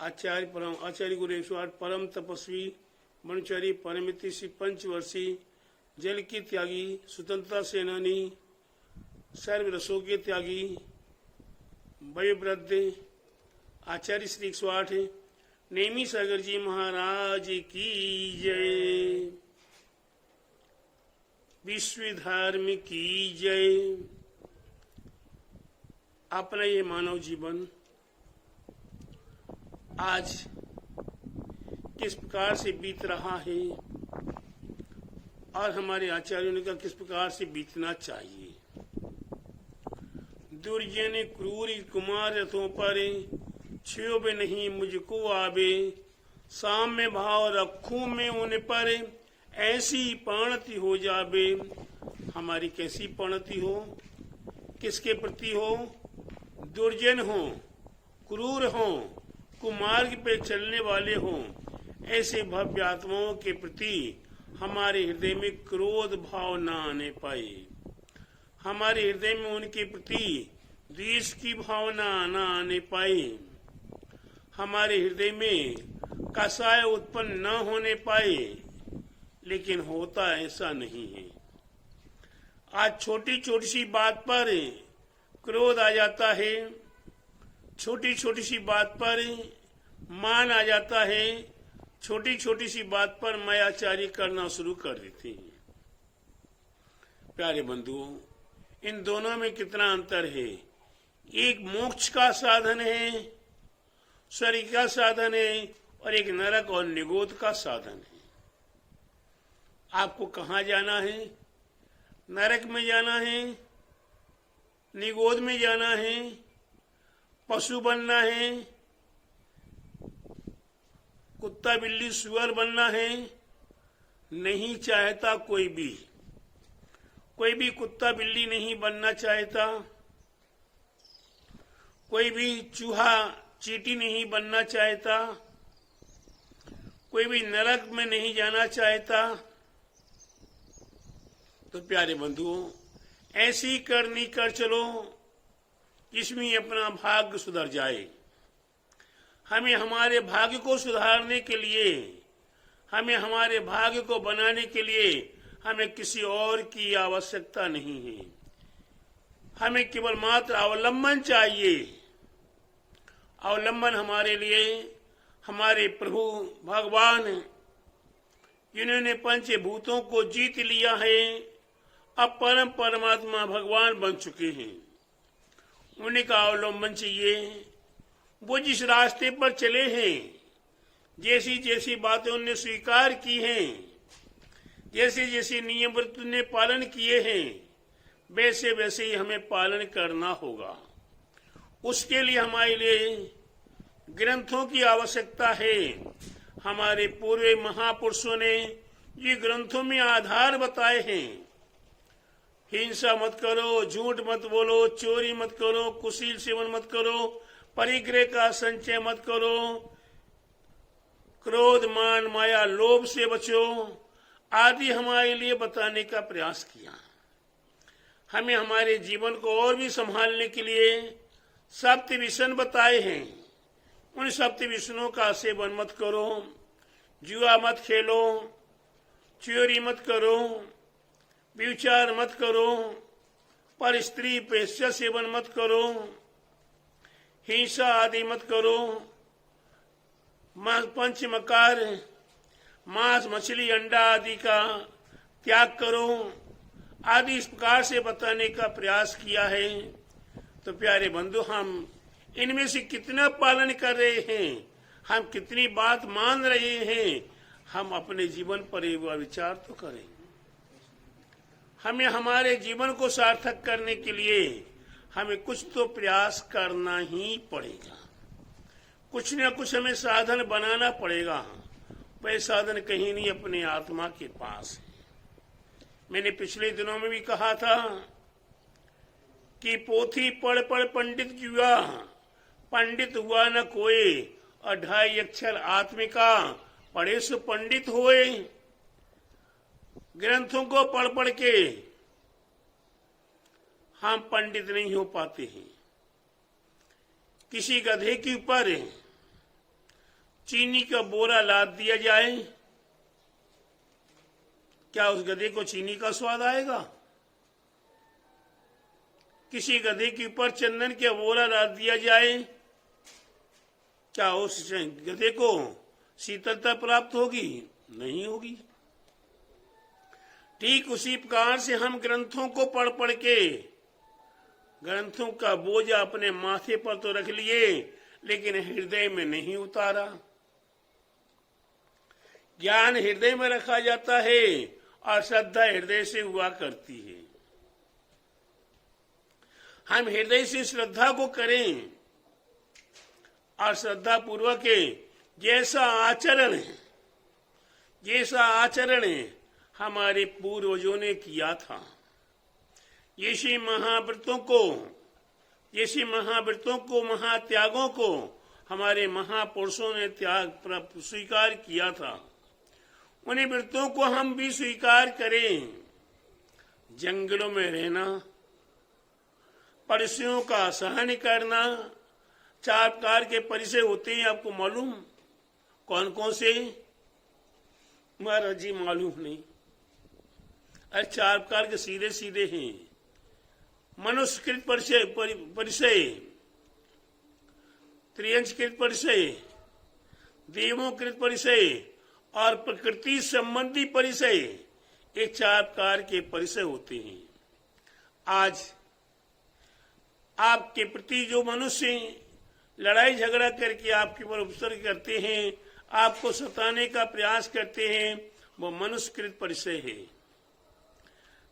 आचार्य गुरेश्वर परम तपस्वी ब्रह्मचारी परमिति श्री पंचवर्षी जल के त्यागी स्वतंत्रता सेनानी सर्व रसों के त्यागी वयोवृद्ध आचार्य श्री 108 नेमी सागर जी महाराज की जय। विश्व धर्म की जय। अपना ये मानव जीवन आज किस प्रकार से बीत रहा है और हमारे आचार्यों ने कहा किस प्रकार से बीतना चाहिए। दुर्जन क्रूर कुमार रथों पर क्षोभ नहीं मुझको आवे, साम्य भाव रखूं मैं उन पर ऐसी परिणति हो जावे। हमारी कैसी परिणति हो, किसके प्रति हो? दुर्जन हो, क्रूर हो, कुमार्ग पे चलने वाले हों, ऐसे भव्य आत्माओं के प्रति हमारे हृदय में क्रोध भाव न आने पाए। हमारे हृदय में उनके प्रति द्वेष की भावना न आने पाए। हमारे हृदय में कसाय उत्पन्न न होने पाए। लेकिन होता ऐसा नहीं है। आज छोटी छोटी सी बात पर क्रोध आ जाता है, छोटी छोटी सी बात पर मान आ जाता है, छोटी छोटी सी बात पर मायाचारी करना शुरू कर देते हैं। प्यारे बंधुओं, इन दोनों में कितना अंतर है। एक मोक्ष का साधन है, स्वर्ग का साधन है, और एक नरक और निगोद का साधन है। आपको कहाँ जाना है? नरक में जाना है, निगोद में जाना है, पशु बनना है, कुत्ता बिल्ली सुअर बनना है? नहीं चाहता कोई भी कुत्ता बिल्ली नहीं बनना चाहता। कोई भी चूहा चींटी नहीं बनना चाहता। कोई भी नरक में नहीं जाना चाहता। तो प्यारे बंधुओं, ऐसी करनी कर चलो इसमें अपना भाग्य सुधर जाए। हमें हमारे भाग्य को सुधारने के लिए, हमें हमारे भाग्य को बनाने के लिए हमें किसी और की आवश्यकता नहीं है। हमें केवल मात्र अवलंबन चाहिए। अवलंबन हमारे लिए हमारे प्रभु भगवान, जिन्होंने पंचभूतों को जीत लिया है, अब परम परमात्मा भगवान बन चुके हैं। उन्हीं का अवलंबन चाहिए। वो जिस रास्ते पर चले हैं, जैसी जैसी बातें उन्होंने स्वीकार की हैं, जैसे जैसे नियम व्रत ने पालन किए हैं, वैसे वैसे ही हमें पालन करना होगा। उसके लिए हमारे लिए ग्रंथों की आवश्यकता है। हमारे पूर्व महापुरुषों ने ये ग्रंथों में आधार बताए हैं। हिंसा मत करो, झूठ मत बोलो, चोरी मत करो, कुशील सेवन मत करो, परिग्रह का संचय मत करो, क्रोध मान माया लोभ से बचो आदि हमारे लिए बताने का प्रयास किया। हमें हमारे जीवन को और भी संभालने के लिए सप्तविशन बताए हैं। उन सप्तविशनों का सेवन मत करो, जुआ मत खेलो, चोरी मत करो, व्यभिचार मत करो, पर स्त्री पेशा सेवन मत करो, हिंसा आदि मत करो, पंचमकार मांस मछली अंडा आदि का त्याग करो आदि इस प्रकार से बताने का प्रयास किया है। तो प्यारे बंधु, हम इनमें से कितना पालन कर रहे हैं, हम कितनी बात मान रहे हैं, हम अपने जीवन पर एक बार विचार तो करें। हमें हमारे जीवन को सार्थक करने के लिए हमें कुछ तो प्रयास करना ही पड़ेगा। कुछ न कुछ हमें साधन बनाना पड़ेगा। वह साधन कहीं नहीं, अपने आत्मा के पास है। मैंने पिछले दिनों में भी कहा था कि पोथी पढ़ पढ़ पंडित जुआ, पंडित हुआ न कोई, 2.5 अक्षर आत्मिका पढ़े सो पंडित होए। ग्रंथों को पढ़ पढ़ के हम पंडित नहीं हो पाते हैं। किसी गधे के ऊपर चीनी का बोरा लाद दिया जाए, क्या उस गधे को चीनी का स्वाद आएगा? किसी गधे के ऊपर चंदन का बोरा लाद दिया जाए, क्या उस गधे को शीतलता प्राप्त होगी? नहीं होगी। ठीक उसी प्रकार से हम ग्रंथों को पढ़ पढ़ के ग्रंथों का बोझ अपने माथे पर तो रख लिए, लेकिन हृदय में नहीं उतारा। ज्ञान हृदय में रखा जाता है और श्रद्धा हृदय से हुआ करती है। हम हृदय से श्रद्धा को करें और श्रद्धा पूर्वक जैसा आचरण हमारे पूर्वजों ने किया था, जैसे महाव्रतों को महात्यागों को हमारे महापुरुषों ने त्याग स्वीकार किया था, उन्हीं व्रतों को हम भी स्वीकार करें। जंगलों में रहना, परिसयों का सहन करना, 4 प्रकार के परिसय होते हैं, आपको मालूम? कौन कौन से? महाराज जी मालूम नहीं। अरे 4 प्रकार के सीधे सीधे हैं। मनुष्यकृत परिसय, त्रियंशकृत परिसय, देवोकृत परिसय और प्रकृति संबंधी परिसय, ये 4 प्रकार के परिसय होते हैं। आज आपके प्रति जो मनुष्य लड़ाई झगड़ा करके आपके ऊपर उपसर्ग करते हैं, आपको सताने का प्रयास करते हैं, वो मनुष्यकृत परिसय है।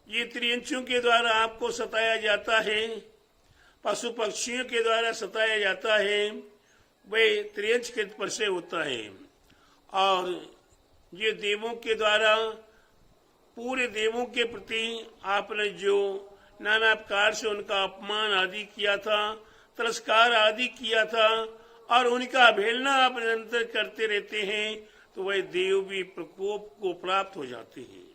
ये त्रियंशियों के द्वारा आपको सताया जाता है, पशु पक्षियों के द्वारा सताया जाता है, वे त्रियंशकृत परिसय होता है। और ये देवों के द्वारा, पूरे देवों के प्रति आपने जो नाना प्रकार से उनका अपमान आदि किया था, तिरस्कार आदि किया था, और उनका अवहेलना आप निरंतर करते रहते हैं, तो वह देव भी प्रकोप को प्राप्त हो जाते हैं।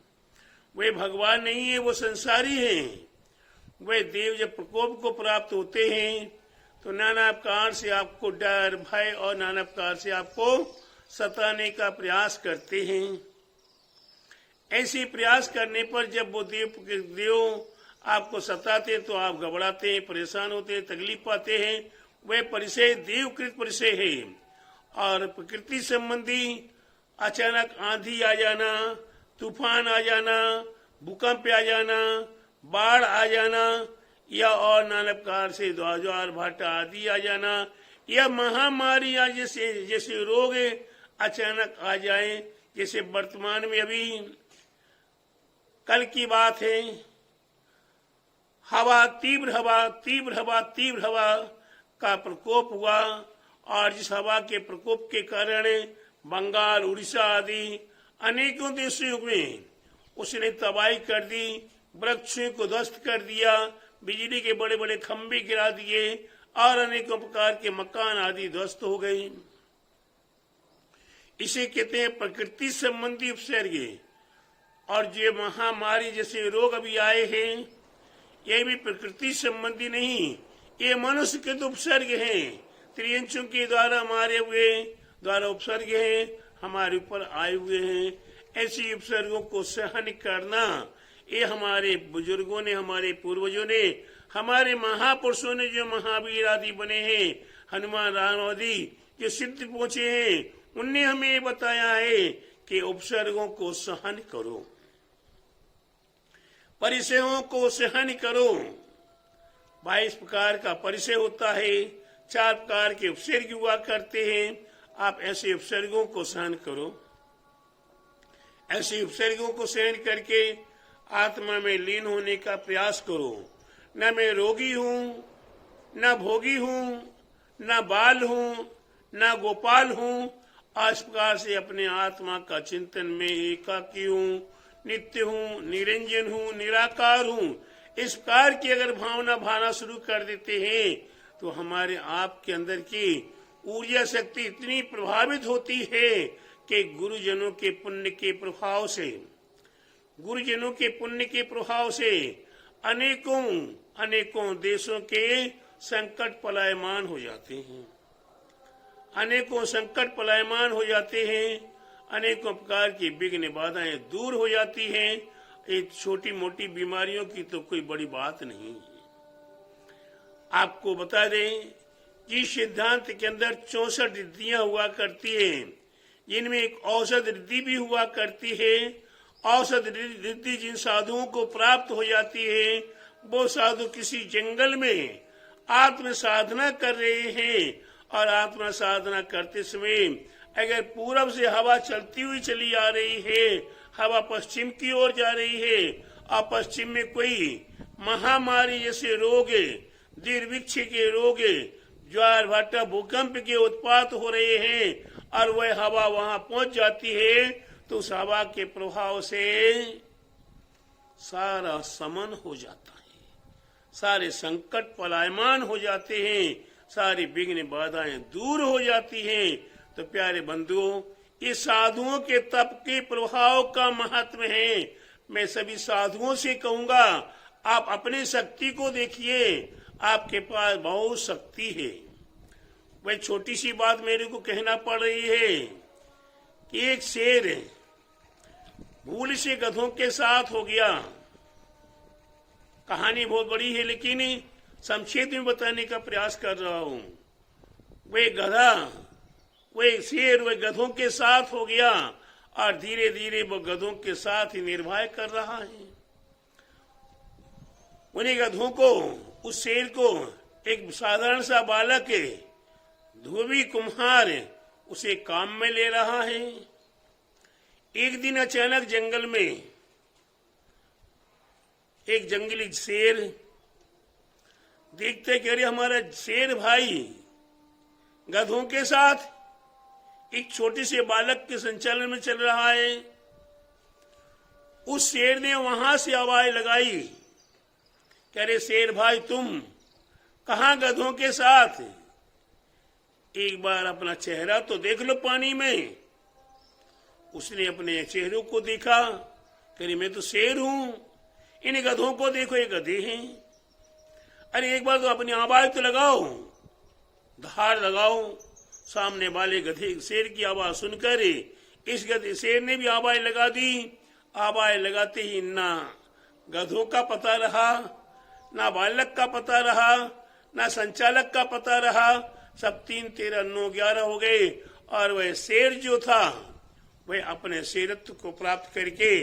वे भगवान नहीं है, वो संसारी हैं। वे देव जब प्रकोप को प्राप्त होते हैं तो नाना प्रकार से आपको डर, भय और नाना प्रकार से आपको सताने का प्रयास करते हैं। ऐसे प्रयास करने पर जब वो देव आपको सताते तो आप घबराते हैं, परेशान होते हैं, तकलीफ पाते हैं। वह परिसय देवकृत परिसय है। और प्रकृति संबंधी अचानक आंधी आ जाना, तूफान आ जाना, भूकंप आ जाना, बाढ़ आ जाना, या और नाना प्रकार से ज्वार भाटा आदि आ जाना, या महामारी या जैसे रोग अचानक आ जाए, जैसे वर्तमान में अभी कल की बात है, तीव्र हवा का प्रकोप हुआ, और जिस हवा के प्रकोप के कारण बंगाल, उड़ीसा आदि अनेकों देशों में उसने तबाही कर दी, वृक्षों को ध्वस्त कर दिया, बिजली के बड़े बड़े खंभे गिरा दिए, और अनेकों प्रकार के मकान आदि ध्वस्त हो गए। इसे कहते हैं प्रकृति संबंधी उपसर्ग। और जो महामारी जैसे रोग अभी आए हैं, ये भी प्रकृति संबंधी नहीं, ये मनुष्य के तो उपसर्ग हैं, त्रियंशों के द्वारा मारे हुए द्वारा उपसर्ग हैं, हमारे ऊपर आए हुए हैं। ऐसी उपसर्गों को सहन करना, ये हमारे बुजुर्गों ने, हमारे पूर्वजों ने, हमारे महापुरुषों ने, जो महावीर आदि बने हैं, हनुमान राम आदि जो सिद्ध पहुंचे हैं, उनने हमें ये बताया है कि उपसर्गों को सहन करो, परिसयों को सहन करो। 22 प्रकार का परिसय होता है, 4 प्रकार के उपसर्ग हुआ करते हैं। आप ऐसे उपसर्गों को सहन करो। ऐसे उपसर्गों को सहन करके आत्मा में लीन होने का प्रयास करो। न मैं रोगी हूँ, न भोगी हूँ, न बाल हूँ, न गोपाल हूँ। इस प्रकार से अपने आत्मा का चिंतन में एकाकी हूँ, नित्य हूँ, निरंजन हूँ, निराकार हूँ। इस प्रकार की अगर भावना भाना शुरू कर देते हैं तो हमारे आप के अंदर की ऊर्जा शक्ति इतनी प्रभावित होती है कि गुरुजनों के पुण्य के प्रभाव से अनेकों देशों के संकट पलायमान हो जाते हैं। अनेकों संकट पलायमान हो जाते हैं, अनेकों प्रकार की विघ्न बाधाएं दूर हो जाती हैं। एक छोटी मोटी बीमारियों की तो कोई बड़ी बात नहीं है। आपको बता दें कि सिद्धांत के अंदर 64 रिद्धियां हुआ करती हैं, जिनमें एक औषध रिद्धि भी हुआ करती है। औषध रिद्धि जिन साधुओं को प्राप्त हो जाती है, वो साधु किसी जंगल में आत्म साधना कर रहे हैं, और आत्मा साधना करते समय अगर पूरब से हवा चलती हुई चली आ रही है, हवा पश्चिम की ओर जा रही है, और पश्चिम में कोई महामारी जैसे रोग, दुर्भिक्ष के रोग, ज्वार भाटा भूकंप के उत्पात हो रहे हैं, और वह हवा वहां पहुंच जाती है, तो उस हवा के प्रभाव से सारा समन हो जाता है, सारे संकट पलायमान हो जाते हैं, सारी विघ्न बाधाएं दूर हो जाती हैं। तो प्यारे बंधुओं, इस साधुओं के तप के प्रभाव का महत्व है। मैं सभी साधुओं से कहूंगा, आप अपनी शक्ति को देखिए, आपके पास बहुत शक्ति है। वह छोटी सी बात मेरे को कहना पड़ रही है कि एक शेर भूल से गधों के साथ हो गया। कहानी बहुत बड़ी है, लेकिन संक्षेप में बताने का प्रयास कर रहा हूं। वह गधा, वह शेर, वह गधों के साथ हो गया, और धीरे धीरे वो गधों के साथ ही निर्वाह कर रहा है। उन्हीं गधों को, उस शेर को एक साधारण सा बालक धोबी कुम्हार उसे काम में ले रहा है। एक दिन अचानक जंगल में एक जंगली शेर देखते कि अरे हमारा शेर भाई गधों के साथ एक छोटे से बालक के संचालन में चल रहा है। उस शेर ने वहां से आवाज लगाई कि अरे शेर भाई, तुम कहां गधों के साथ? एक बार अपना चेहरा तो देख लो पानी में। उसने अपने चेहरे को देखा, कह मैं तो शेर हूं, इन गधों को देखो, ये गधे हैं। अरे एक बार तो अपनी आवाज तो लगाओ, धार लगाओ। सामने वाले गधे शेर की आवाज सुनकर इस गधे शेर ने भी आवाज लगा दी। आवाज लगाते ही ना गधों का पता रहा, ना बालक का पता रहा, ना संचालक का पता रहा। सब 3, 13, 9, 11 हो गए, और वह शेर जो था वह अपने शेरत्व को प्राप्त करके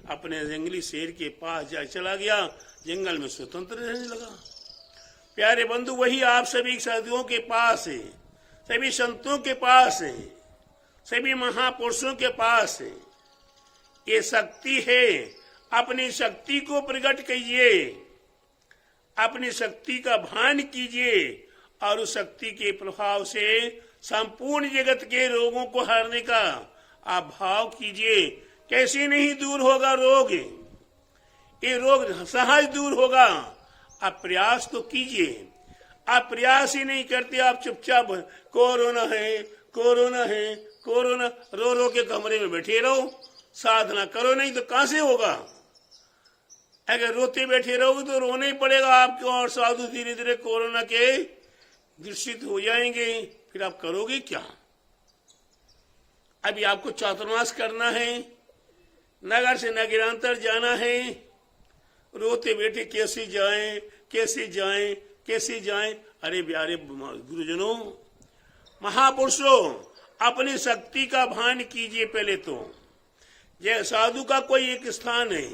अपने जंगली शेर के पास जा चला गया, जंगल में स्वतंत्र रहने लगा। प्यारे बंधु, वही आप सभी साधुओं के पास है, सभी संतों के पास है, सभी महापुरुषों के पास है ये शक्ति है। अपनी शक्ति को प्रकट कीजिए, अपनी शक्ति का भान कीजिए, और उस शक्ति के प्रभाव से संपूर्ण जगत के रोगों को हरने का आप भाव कीजिए। कैसे नहीं दूर होगा रोग? ये रोग सहज दूर होगा। आप प्रयास तो कीजिए। आप प्रयास ही नहीं करते, आप चुपचाप कोरोना है, कोरोना है, कोरोना रो रो के कमरे में बैठे रहो, साधना करो नहीं तो कहां से होगा? अगर रोते बैठे रहोगे तो रोना ही पड़ेगा आपको, और साधु धीरे धीरे कोरोना के ग्रसित हो जाएंगे। फिर आप करोगे क्या? अभी आपको चातुर्मास करना है, नगर से नगरांतर जाना है, रोते बैठे कैसे जाएं, कैसे जाएं, कैसे जाएं। अरे प्यारे गुरुजनों, महापुरुषों, अपनी शक्ति का भान कीजिए। पहले तो यह साधु का कोई एक स्थान है,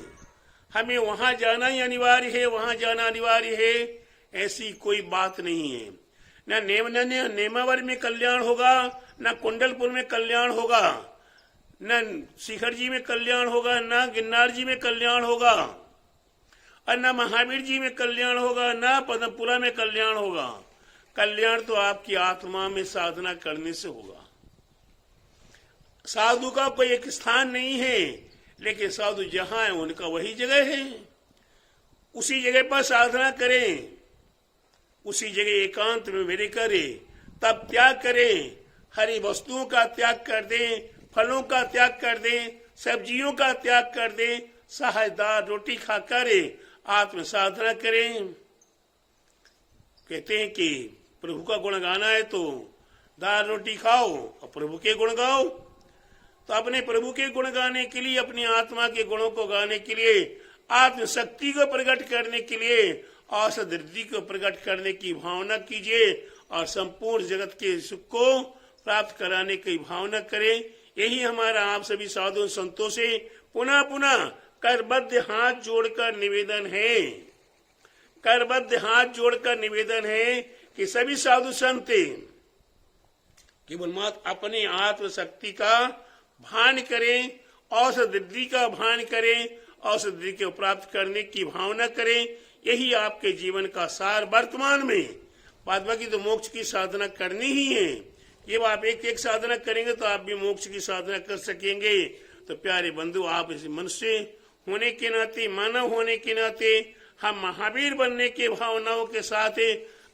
हमें वहां जाना ही अनिवार्य है, वहां जाना अनिवार्य है, ऐसी कोई बात नहीं है। न नेमावर में कल्याण होगा, न कुंडलपुर में कल्याण होगा, न शिखर जी में कल्याण होगा, न गिरनार जी में कल्याण होगा, और न महावीर जी में कल्याण होगा, न पद्मपुरा में कल्याण होगा। कल्याण तो आपकी आत्मा में साधना करने से होगा। साधु का कोई एक स्थान नहीं है, लेकिन साधु जहां है उनका वही जगह है। उसी जगह पर साधना करें, उसी जगह एकांत में मेरे करें, तब त्याग करें, हरी वस्तुओं का त्याग कर दें, फलों का त्याग कर दें, सब्जियों का त्याग कर दें, सहजदार रोटी खाकर आत्म साधना करें। कहते हैं कि प्रभु का गुण गाना है तो दाल रोटी खाओ और प्रभु के गुण गाओ। तो अपने प्रभु के गुण गाने के लिए, अपनी आत्मा के गुणों को गाने के लिए, आत्मशक्ति को प्रकट करने के लिए, औषध रिद्धि को प्रकट करने की भावना कीजिए और संपूर्ण जगत के सुख को प्राप्त कराने की भावना करें। यही हमारा आप सभी साधु संतों से पुनः पुनः करबद्ध हाथ जोड़कर निवेदन है, करबद्ध हाथ जोड़कर निवेदन है कि सभी साधु संत केवल मात्र अपने आत्मशक्ति का भान करें, औषध रिद्धि का भान करें, औषध रिद्धि को प्राप्त करने की भावना करें। यही आपके जीवन का सार वर्तमान में। बाद बाकी तो मोक्ष की साधना करनी ही है। ये आप एक एक साधना करेंगे तो आप भी मोक्ष की साधना कर सकेंगे। तो प्यारे बंधु, आप इस मनुष्य होने के नाते, मानव होने के नाते हम महावीर बनने के भावनाओं के साथ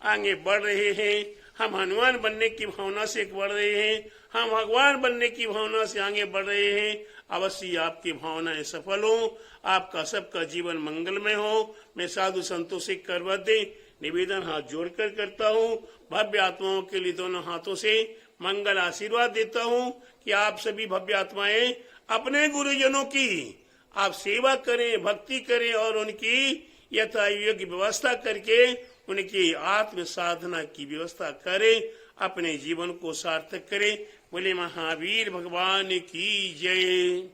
आगे बढ़ रहे हैं। हम हनुमान बनने की भावना से बढ़ रहे हैं, हम भगवान बनने की भावना से आगे बढ़ रहे हैं। अवश्य आपकी भावनाएं सफल हो, आपका सबका जीवन मंगलमय हो। मैं साधु संतों से करबद्ध निवेदन हाथ जोड़कर करता हूँ। भव्य आत्माओं के लिए दोनों हाथों से मंगल आशीर्वाद देता हूँ कि आप सभी भव्य आत्माएं अपने गुरुजनों की आप सेवा करें, भक्ति करें और उनकी यथा योग्य व्यवस्था करके उनकी आत्म साधना की व्यवस्था करें, अपने जीवन को सार्थक करें। बोले महावीर भगवान की जय।